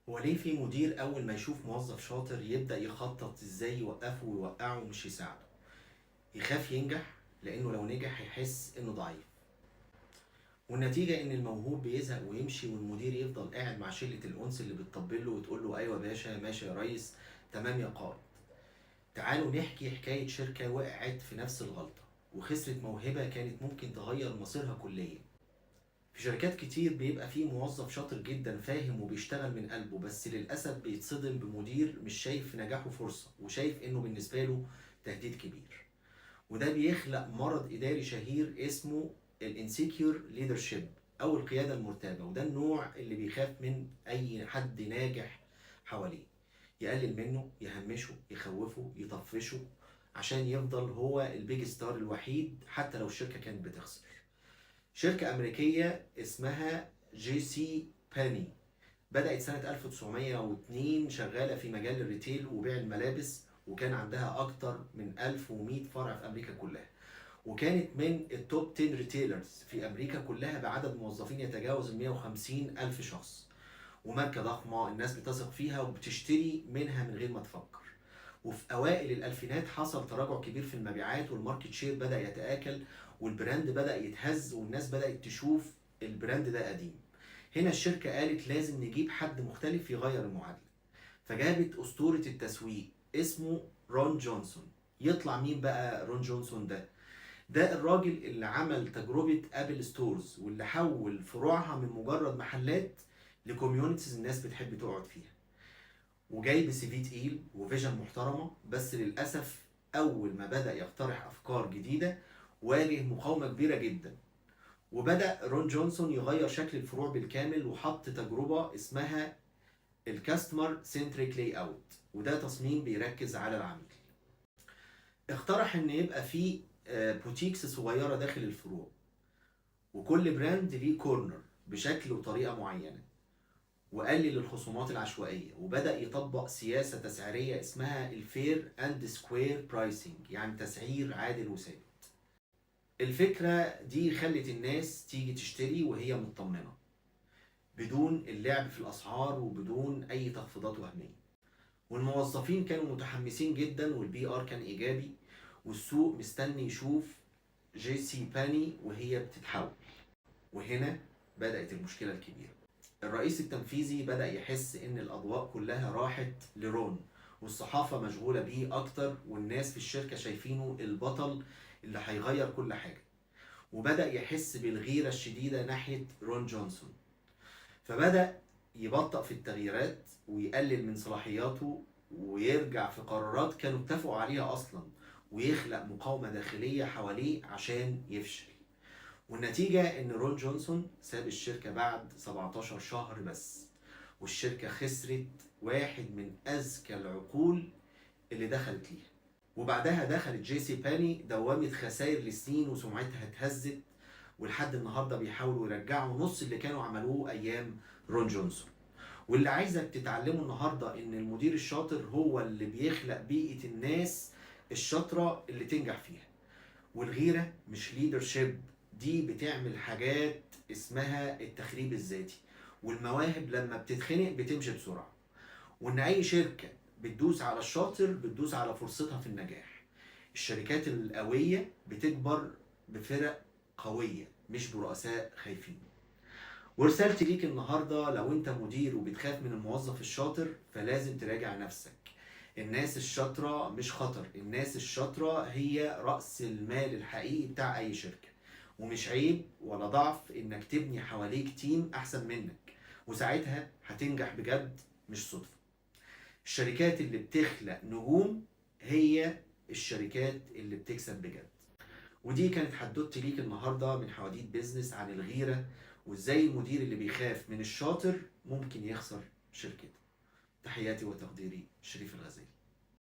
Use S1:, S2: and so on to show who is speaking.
S1: هو ليه في مدير أول ما يشوف موظف شاطر يبدأ يخطط إزاي يوقفه ويوقعه مش يساعده؟ يخاف ينجح لأنه لو نجح هيحس إنه ضعيف، والنتيجة إن الموهوب بيزهق ويمشي والمدير يفضل قاعد مع شلة الأنس اللي بتطبل له وتقول له أيوة يا باشا، ماشي يا ريس، تمام يا قائد. تعالوا نحكي حكاية شركة وقعت في نفس الغلطة وخسرت موهبة كانت ممكن تغير مصيرها كليا. في شركات كتير بيبقى فيه موظف شاطر جدا فاهم وبيشتغل من قلبه، بس للأسف بيتصدم بمدير مش شايف في نجاحه فرصة وشايف إنه بالنسبة له تهديد كبير. وده بيخلق مرض إداري شهير اسمه الانسيكيور ليدرشيب أو القيادة المرتابة، وده النوع اللي بيخاف من أي حد ناجح حواليه، يقلل منه، يهمشه، يخوفه، يطفشه، عشان يفضل هو البيج ستار الوحيد حتى لو الشركة كانت بتخسر. شركة أمريكية اسمها جي سي باني بدأت سنة 1902، شغالة في مجال الريتيل وبيع الملابس، وكان عندها أكتر من 1100 فرع في أمريكا كلها، وكانت من التوب 10 ريتيلرز في أمريكا كلها بعدد موظفين يتجاوز ال 150 ألف شخص، وماركة ضخمة الناس بتثق فيها وبتشتري منها من غير ما تفكر. وفي أوائل الألفينات حصل تراجع كبير في المبيعات والماركت شير بدأ يتآكل، والبراند بدأ يتهز والناس بدأت تشوف البراند ده قديم. هنا الشركة قالت لازم نجيب حد مختلف يغير المعادلة، فجابت أسطورة التسويق اسمه رون جونسون. يطلع مين بقى رون جونسون ده؟ ده الراجل اللي عمل تجربة أبل ستورز واللي حول فروعها من مجرد محلات لكوميونيتيز الناس بتحب تقعد فيها، وجاي بسي في تقيل وفيجن محترمة. بس للأسف أول ما بدأ يقترح أفكار جديدة واجه مقاومة كبيرة جدا، وبدأ رون جونسون يغير شكل الفروع بالكامل وحط تجربة اسمها الكاستمر سنتريك لاي اوت، وده تصميم بيركز على العميل. اقترح ان يبقى فيه بوتيكس صغيرة داخل الفروع، وكل براند ليه كورنر بشكل وطريقة معينة، وقلل الخصومات العشوائية، وبدأ يطبق سياسة تسعيرية اسمها الفير اند سكوير برايسنج، يعني تسعير عادل وثابت. الفكرة دي خلت الناس تيجي تشتري وهي مطمنة، بدون اللعب في الأسعار وبدون أي تخفيضات وهمية. والموظفين كانوا متحمسين جدا والبي ار كان إيجابي، والسوق مستني يشوف جي سي باني وهي بتتحول. وهنا بدأت المشكلة الكبيرة. الرئيس التنفيذي بدأ يحس إن الأضواء كلها راحت لرون، والصحافة مشغولة بيه أكتر، والناس في الشركة شايفينه البطل اللي هيغير كل حاجة، وبدأ يحس بالغيرة الشديدة ناحية رون جونسون. فبدأ يبطأ في التغييرات ويقلل من صلاحياته ويرجع في قرارات كانوا اتفقوا عليها أصلا، ويخلق مقاومة داخلية حواليه عشان يفشل. والنتيجة إن رون جونسون ساب الشركة بعد 17 شهر بس، والشركة خسرت واحد من أذكى العقول اللي دخلت ليها. وبعدها دخلت جي سي باني دوامة خسائر لسنين وسمعتها اتهزت، ولحد النهارده بيحاولوا يرجعوا نص اللي كانوا عملوه أيام رون جونسون. واللي عايزك تتعلمه النهارده إن المدير الشاطر هو اللي بيخلق بيئة الناس الشاطرة اللي تنجح فيها. والغيرة مش ليدرشيب، دي بتعمل حاجات اسمها التخريب الذاتي. والمواهب لما بتتخنق بتمشي بسرعة، وان اي شركة بتدوس على الشاطر بتدوس على فرصتها في النجاح. الشركات القوية بتكبر بفرق قوية مش برؤساء خايفين. ورسالتي ليك النهاردة، لو انت مدير وبتخاف من الموظف الشاطر فلازم تراجع نفسك. الناس الشاطرة مش خطر، الناس الشاطرة هي رأس المال الحقيقي بتاع أي شركة، ومش عيب ولا ضعف إنك تبني حواليك تيم أحسن منك، وساعتها هتنجح بجد مش صدفة. الشركات اللي بتخلق نجوم هي الشركات اللي بتكسب بجد. ودي كانت حدوتي ليك النهاردة من حواديت بيزنس عن الغيرة، وازاي المدير اللي بيخاف من الشاطر ممكن يخسر شركته. تحياتي وتقديري، شريف الغزالي.